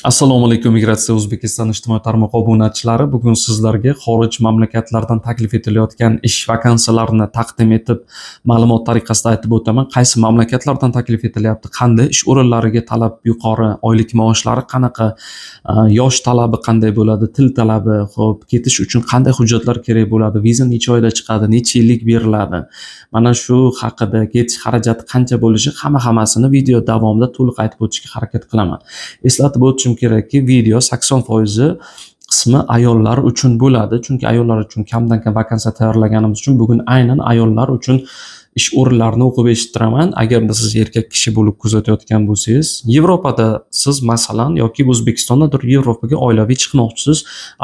Assalomu alaykum, Migratsiya O'zbekiston ijtimoiy tarmoq obunachilari. Bugun sizlarga xorij mamlakatlardan taklif etilayotgan ish vakansiyalarini taqdim etib, ma'lumot tariqasida aytib o'taman. Qaysi mamlakatlardan taklif etilyapti, qanday ish o'rinlariga talab yuqori, oylik maoshlari qanaqa, yosh talabi qanday bo'ladi, til talabi, xo'p, ketish uchun qanday hujjatlar kerak bo'ladi, viza necha oyda chiqadi, necha yillik beriladi. Mana shu haqida, ketish xarajati qancha bo'lishi, hammasini video davomida to'liq aytib o'tishga harakat qilaman. Eslatib o'tishim kerakki, video 80% qismi ayollar uchun bo'ladi. Chunki ayollar uchun kamdan kam vakansiya tayyorlaganimiz uchun bugun aynan ayollar uchun ish o'rinlarini o'qib eshittiraman. Agarda siz erkak kishi bo'lib kuzatayotgan bo'lsangiz, Yevropada siz masalan yoki O'zbekistondadir Yevropaga oilaviy chiqmoqchisiz,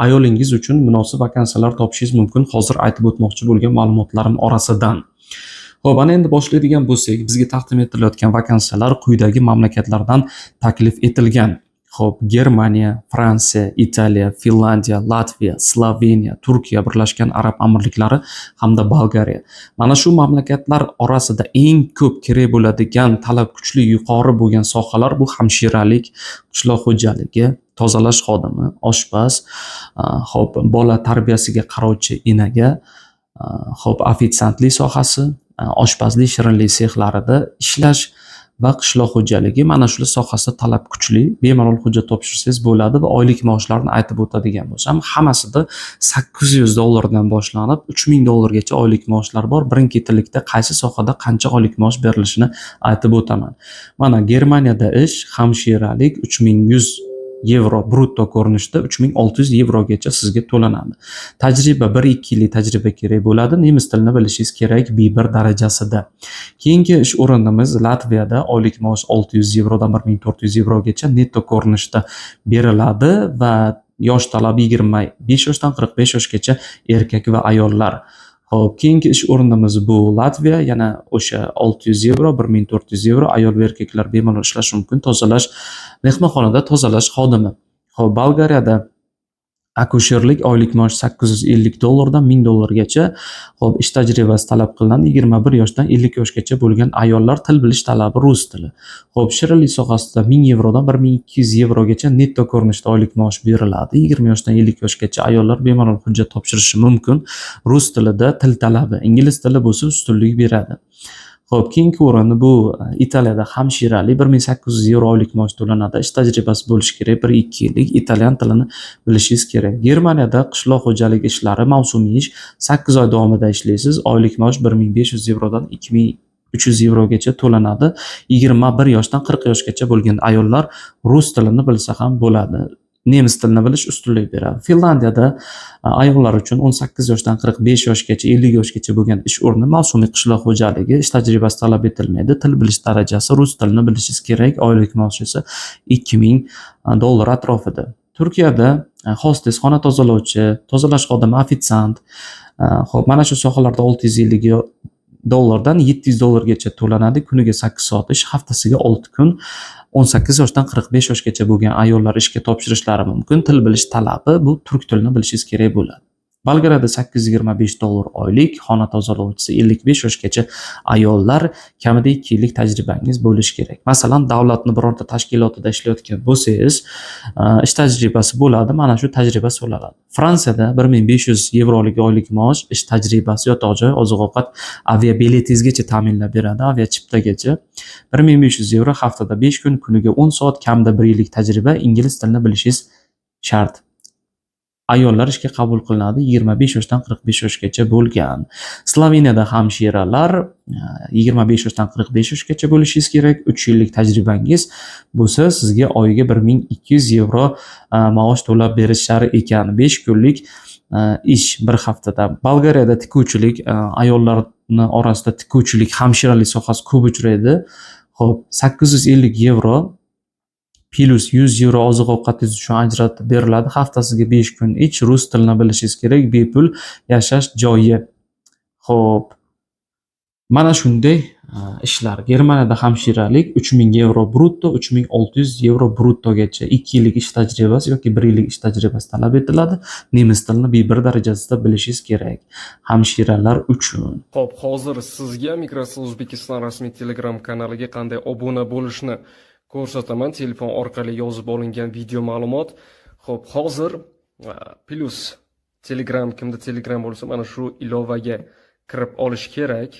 ayolingiz uchun munosib vakansiyalar topishingiz mumkin. Hozir aytib o'tmoqchi bo'lgan ma'lumotlarim orasidan. Xo'p, ana endi boshlaydigan bo'lsak, bizga taqdim etilayotgan vakansiyalar quyidagi mamlakatlardan taklif etilgan. Xo'p, Germaniya, Fransiya, Italiya, Finlandiya, Latviya, Sloveniya, Turkiya, Birlashgan Arab Amirliklari hamda Bolgariya. Mana shu mamlakatlar orasida eng ko'p kerak bo'ladigan, talab kuchli, yuqori bo'lgan sohalar bu hamshiralik, qishloq xo'jaligi, tozalash xodimi, oshpaz, xo'p, bola tarbiyasiga qarovchi enaga, xo'p, ofitsiantlik sohasi, oshpazlik, shirinlik sexlarida ishlash va qishloq xo'jaligi. Mana shular sohasida talab kuchli, bemalol hujjat topshirsangiz bo'ladi va oylik maoshlarini aytib o'tadigan bo'lsam, hammasida $800 dan boshlanib $3000 oylik maoshlar bor. Birin-ketinlikda qaysi sohada qancha oylik maosh berilishini aytib o'taman. Mana Germaniyada ish hamshiralik €3100 brutto ko'rinishda €3600 sizga to'lanadi. Tajriba 1-2 yillik tajriba kerak bo'ladi. Nemis tilini bilishingiz kerak B1 darajasida. Keyingi ish o'rinimiz Latviyada oylik maosh €600 dan €1400 netto ko'rinishda beriladi va yosh talab 25 yoshdan 45 yoshgacha erkak va ayollar. Xo'p, keyingi ish o'rinimiz bu Latviya, yana o'sha €600, €1400 ayol va erkaklar bemalol ishlashi mumkin. Tozalash, mehmonxonada tozalash xodimi. Xo'p, Bolgariyada akusherlik oylik maosh $850 dan $1000 Xo'p, ish tajribasi talab qilinadi. 21 yoshdan 50 yoshgacha bo'lgan ayollar, til bilish talabi rus tili. Xo'p, shirinlik sohasida €1000 dan €1200 netto ko'rinishda oylik maosh beriladi. 20 yoshdan 50 yoshgacha ayollar bemalol hujjat topshirishi mumkin. Rus tilida til talabi, ingliz tili bo'lsa ustunlik beradi. Xo'p, keyingi o'rin bu Italiyada hamshiralik €1800 oylik maosh to'lanadi. Ish tajribasi bo'lishi kerak 1-2 yillik, italyan tilini bilishingiz kerak. Germaniyada qishloq xo'jaligi ishlari mavsumiy ish, 8 oy davomida ishlaysiz. Oylik maosh €1500 dan €2300 to'lanadi. 21 yoshdan 40 yoshgacha bo'lgan ayollar rus tilini bilsa ham bo'ladi. Nemis tilini bilish ustunlik beradi. Finlandiyada ayollar uchun 18 yoshdan 45 yoshgacha, 50 yoshgacha bo'lgan ish o'rni mavsumiy qishloq xo'jaligi, ish tajribasi talab etilmaydi. Til bilish darajasi rus tilini bilishingiz kerak. Oylik maosh esa $2000 atrofida. Turkiyada hostes, xona tozalovchi, tozalash xodimi, ofitsiant. Xo'p, mana shu sohalarda $650 dan $700 to'lanadi. Kuniga 8 soat ish, haftasiga 6 kun. 18 yoshdan 45 yoshgacha bo'lgan ayollar ishga topshirishlari mumkin. Til bilish talabi bu turk tilini bilishingiz kerak bo'ladi. Bolgariyada $825 oylik, xona tozalovchisi 55 yoshgacha ayollar, kamida 2 yillik tajribangiz bo'lishi kerak. Masalan, davlatning birorta tashkilotida ishlayotgan bo'lsangiz, ish tajribasi bo'ladi, mana shu tajriba so'raladi. Fransiyada €1500 oylik maosh, ish tajribasi, yotoq joy, oziq-ovqat, aviabiletingizgacha ta'minlab beradi, aviachiptagacha. €1500 haftada 5 kun, kuniga 10 soat, kamida 1 yillik tajriba, ingliz tilini bilishingiz shart. Ayollar ishga qabul qilinadi 25 yoshdan 45 yoshgacha bo'lgan. Sloveniyada hamshiralar 25 yoshdan 45 yoshgacha bo'lishingiz kerak. 3 yillik tajribangiz bo'lsa, sizga oyiga €1200 maosh to'lab berishar ekan. 5 kunlik ish bir haftada. Bolgariyada tikuvchilik, ayollarni orasida tikuvchilik, hamshiralik sohasi ko'p uchraydi. Xo'p, €850 plus €100 oziq-ovqatingiz uchun ajratib beriladi. Haftasiga 5 kun ish, rus tilini bilishingiz kerak, bepul yashash joyi. Xo'p, mana shunday ishlar. Germaniyada hamshiralik €3000 brutto, €3600 bruttogacha 2 yillik ish tajribasi yoki 1 yillik ish tajribasi talab etiladi. Nemis tilini B1 darajasida bilishingiz kerak hamshiralar uchun. Xo'p, hozir sizga Migratsiya O'zbekiston rasmiy Telegram kanaliga qanday obuna bo'lishni ko'rsataman. Telefon orqali yozib olingan video ma'lumot. Xo'p, hozir plus Telegram, kimda Telegram bo'lsa, mana shu ilovaga kirib olish kerak.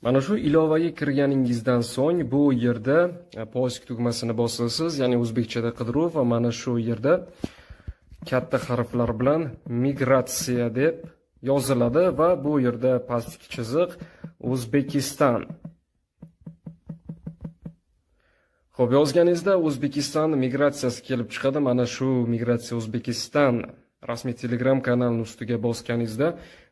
Mana shu ilovaga kirganingizdan so'ng bu yerda poisk tugmasini bosasiz, ya'ni o'zbekchada qidiruv, va mana shu yerda katta harflar bilan migratsiya deb yoziladi va bu yerda pastki chiziq O'zbekiston. Xo'p, yozganingizda O'zbekiston migratsiyasi kelib chiqadi. Mana shu migratsiya O'zbekiston rasmiy Telegram kanalining ustiga bosganingizda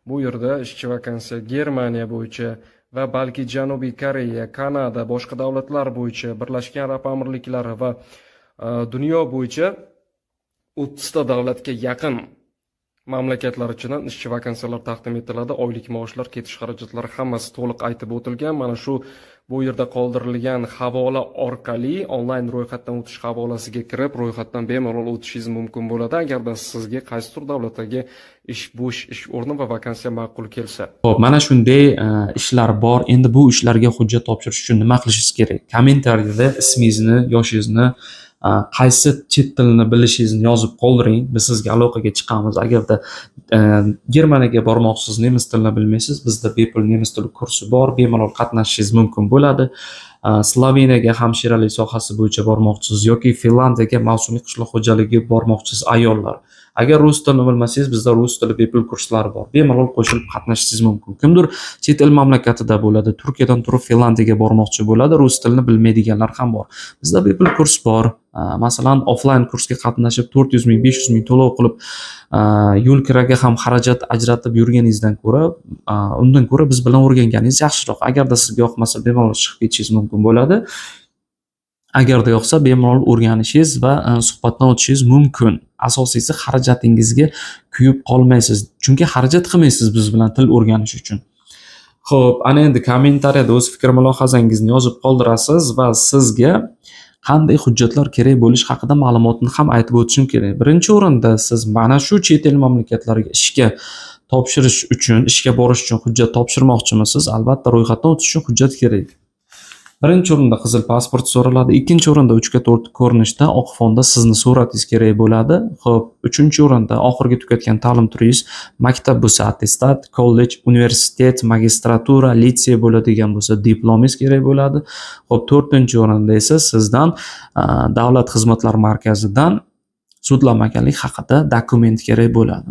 bu yerda ishchi vakansiya Germaniya bo'yicha va balki Janubiy Koreya, Kanada, boshqa davlatlar bo'yicha, Birlashgan Arab Amirliklari va dunyo bo'yicha 30 ta davlatga yaqin mamlakatlar ichidan ishchi vakansiyalar taqdim etiladi. Oylik maoshlar, ketish xarajatlari hammasi to'liq aytib o'tilgan. Mana shu bu yerda qoldirilgan havola orqali onlayn ro'yxatdan o'tish havolasiga kirib, ro'yxatdan bemalol o'tishingiz mumkin bo'ladi, agarda sizga qaysidir davlatdagi bo'sh ish o'rni va vakansiya ma'qul kelsa. Xo'p, mana shunday ishlar bor. Endi bu ishlarga hujjat topshirish uchun nima qilishingiz kerak? Kommentariyada ismingizni, yoshingizni, qaysi chet tilini bilishingizni yozib qoldiring. Biz sizga aloqaga chiqamiz. Agarda Germaniyaga bormoqchisiz, nemis tilini bilmaysiz, bizda bepul nemis tili kursi bor, bemalol qatnashishingiz mumkin bo'ladi. Sloveniyaga hamshiralik sohasi bo'yicha bormoqchisiz yoki Finlandiyaga mavsumiy qishloq xo'jaligi bormoqchisiz ayollar. Agar rus tilini bilmasangiz, bizda rus tili bepul kurslari bor. Bemalol qo'shilib qatnashishingiz mumkin. Kimdir chet el mamlakatida bo'ladi, Turkiyadan turib Finlandiyaga bormoqchi bo'ladi, rus tilini bilmaydiganlar ham bor. Bizda bepul kurs bor. Masalan, offlayn kursga qatnashib 400 ming, 500 ming to'lov qilib, yo'l kiraga ham xarajat ajratib yurganingizdan ko'ra, undan ko'ra biz bilan o'rganganingiz yaxshiroq. Agarda sizga yoqmasa, bemalol chiqib ketishingiz mumkin bo'ladi. Agarda yoqsa, bemalol o'rganishingiz va suhbatdan o'tishingiz mumkin. Asosiysi xarajatingizga kuyib qolmaysiz. Chunki xarajat qilmaysiz biz bilan til o'rganish uchun. Xo'p, ana endi kommentariyada o'z fikr mulohazangizni yozib qoldirasiz va sizga qanday hujjatlar kerak bo'lish haqida ma'lumotni ham aytib o'tishim kerak. Birinchi o'rinda siz mana shu chet el mamlakatlariga ishga topshirish uchun, ishga borish uchun hujjat topshirmoqchimisiz? Albatta, ro'yxatdan o'tish uchun hujjat kerak. Birinchi o'rinda qizil pasport so'raladi, ikkinchi o'rinda 3/4 ko'rinishda oq fonda sizni suratingiz kerak bo'ladi. Xo'p, uchinchi o'rinda oxirgi tugatgan ta'lim turingiz maktab bo'lsa attestat, kollej, universitet, magistratura, litsey bo'ladigan bo'lsa diplomingiz kerak bo'ladi. Xo'p, to'rtinchi o'rinda esa sizdan davlat xizmatlari markazidan sudlanmaganlik haqida dokument kerak bo'ladi.